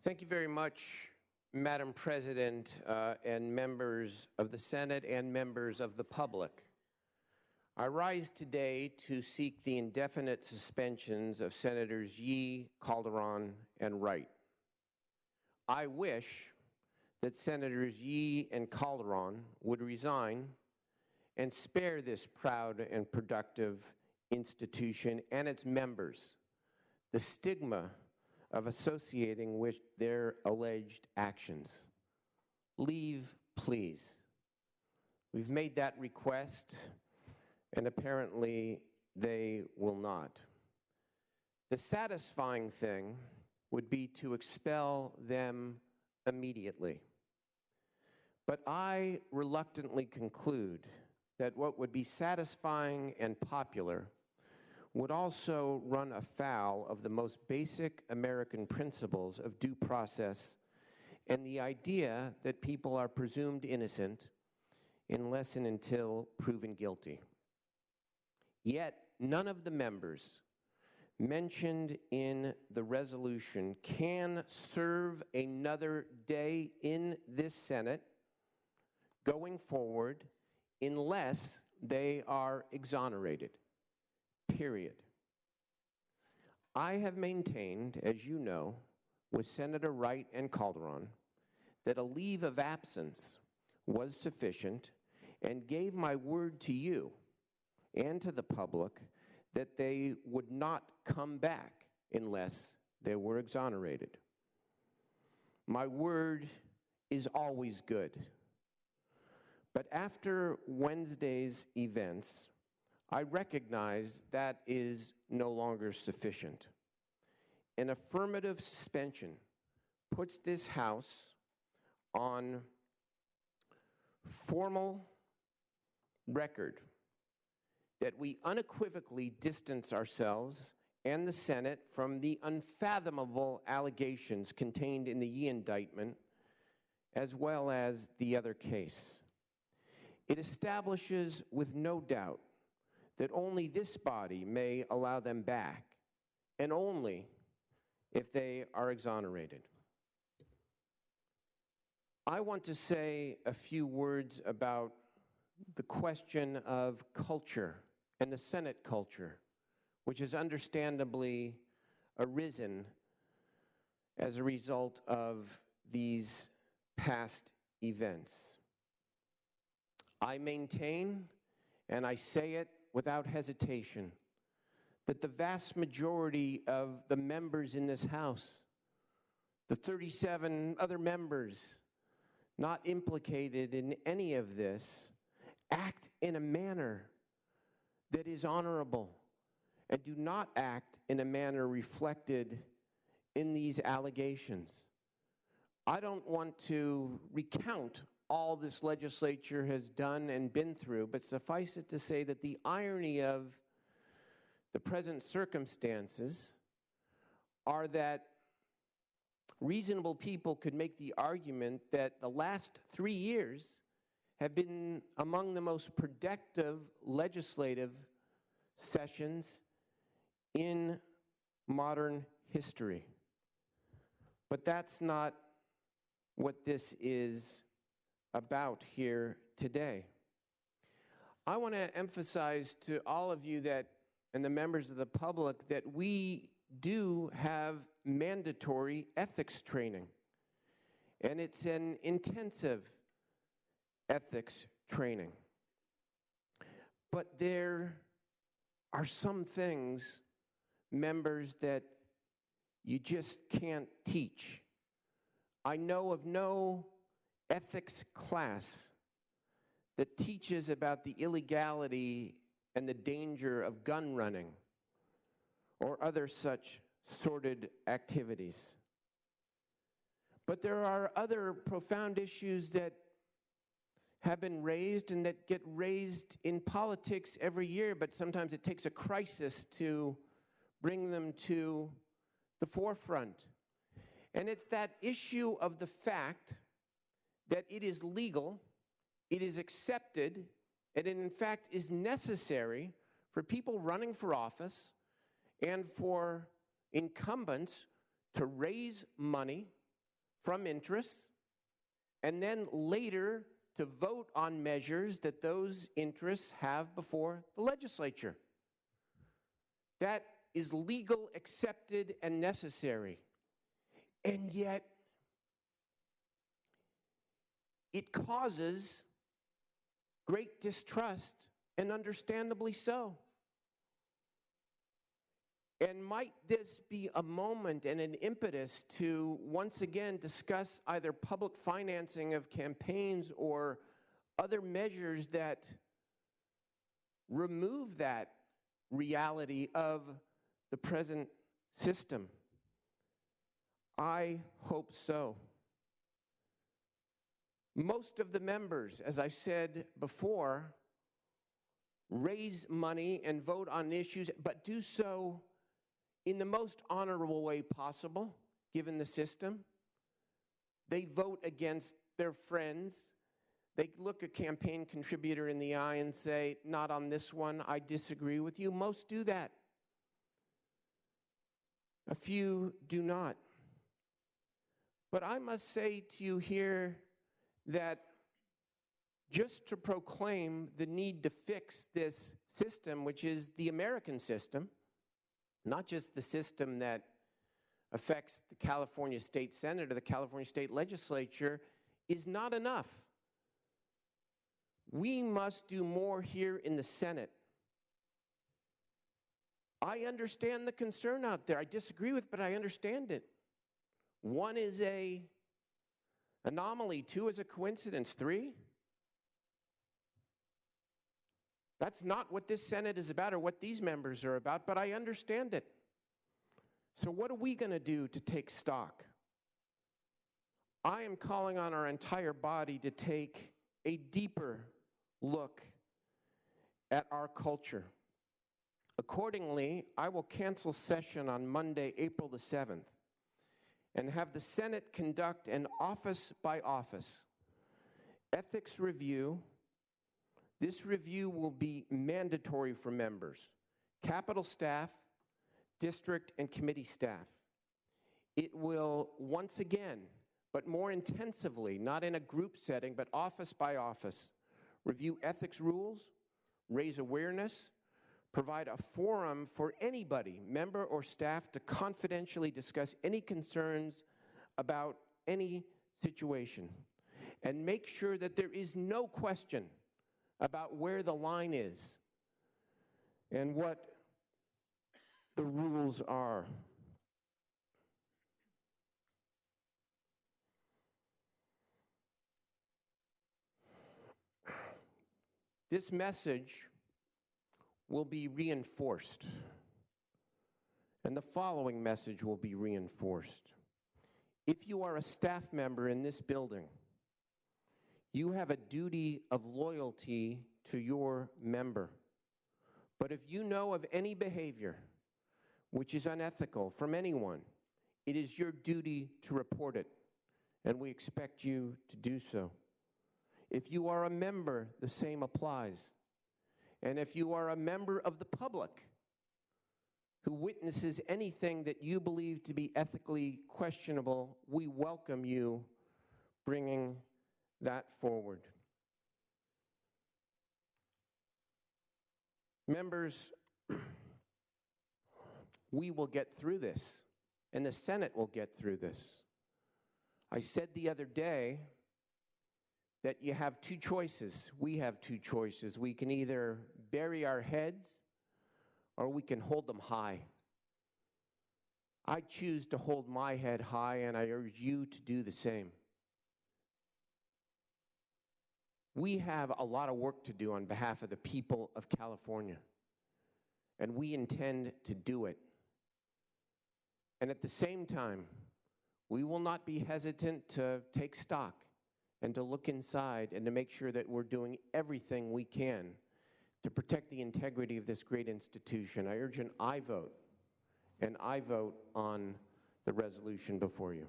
Thank you very much, Madam President, and members of the Senate and members of the public. I rise today to seek the indefinite suspensions of Senators Yee, Calderon, and Wright. I wish that Senators Yee and Calderon would resign and spare this proud and productive institution and its members the stigma of associating with their alleged actions. Leave, please. We've made that request, and apparently they will not. The satisfying thing would be to expel them immediately. But I reluctantly conclude that what would be satisfying and popular would also run afoul of the most basic American principles of due process and the idea that people are presumed innocent unless and until proven guilty. Yet, none of the members mentioned in the resolution can serve another day in this Senate going forward unless they are exonerated. Period. I have maintained, as you know, with Senator Wright and Calderon, that a leave of absence was sufficient and gave my word to you and to the public that they would not come back unless they were exonerated. My word is always good. But after Wednesday's events, I recognize that is no longer sufficient. An affirmative suspension puts this House on formal record that we unequivocally distance ourselves and the Senate from the unfathomable allegations contained in the Yee indictment, as well as the other case. It establishes with no doubt that only this body may allow them back, and only if they are exonerated. I want to say a few words about the question of culture and the Senate culture, which has understandably arisen as a result of these past events. I maintain, and I say it without hesitation, that the vast majority of the members in this House, the 37 other members not implicated in any of this, act in a manner that is honorable and do not act in a manner reflected in these allegations. I don't want to recount all this legislature has done and been through, but suffice it to say that the irony of the present circumstances are that reasonable people could make the argument that the last 3 years have been among the most productive legislative sessions in modern history. But that's not what this is about here today. I want to emphasize to all of you that, and the members of the public, that we do have mandatory ethics training. And it's an intensive ethics training. But there are some things, members, that you just can't teach. I know of no ethics class that teaches about the illegality and the danger of gun running or other such sordid activities. But there are other profound issues that have been raised and that get raised in politics every year, but sometimes it takes a crisis to bring them to the forefront. And it's that issue of the fact that it is legal, it is accepted, and it in fact is necessary for people running for office and for incumbents to raise money from interests, and then later to vote on measures that those interests have before the legislature. That is legal, accepted, and necessary. And yet, it causes great distrust, and understandably so. And might this be a moment and an impetus to once again discuss either public financing of campaigns or other measures that remove that reality of the present system? I hope so. Most of the members, as I said before, raise money and vote on issues, but do so in the most honorable way possible, given the system. They vote against their friends. They look a campaign contributor in the eye and say, not on this one, I disagree with you. Most do that. A few do not. But I must say to you here that just to proclaim the need to fix this system, which is the American system, not just the system that affects the California State Senate or the California State Legislature, is not enough. We must do more here in the Senate. I understand the concern out there. I disagree with it, but I understand it. One is an anomaly. Two is a coincidence. Three? That's not what this Senate is about or what these members are about, but I understand it. So what are we going to do to take stock? I am calling on our entire body to take a deeper look at our culture. Accordingly, I will cancel session on Monday, April the 7th, and have the Senate conduct an office-by-office ethics review. This review will be mandatory for members, Capitol staff, district and committee staff. It will once again, but more intensively, not in a group setting, but office by office, review ethics rules, raise awareness, provide a forum for anybody, member or staff, to confidentially discuss any concerns about any situation, and make sure that there is no question about where the line is and what the rules are. This message will be reinforced, and the following message will be reinforced. If you are a staff member in this building, you have a duty of loyalty to your member. But if you know of any behavior which is unethical from anyone, it is your duty to report it, and we expect you to do so. If you are a member, the same applies. And if you are a member of the public who witnesses anything that you believe to be ethically questionable, we welcome you bringing that forward. Members, we will get through this, and the Senate will get through this. I said the other day that you have two choices. We have two choices. We can either bury our heads or we can hold them high. I choose to hold my head high, and I urge you to do the same. We have a lot of work to do on behalf of the people of California, and we intend to do it. And at the same time, we will not be hesitant to take stock and to look inside and to make sure that we're doing everything we can to protect the integrity of this great institution. I urge an aye vote, and I vote on the resolution before you.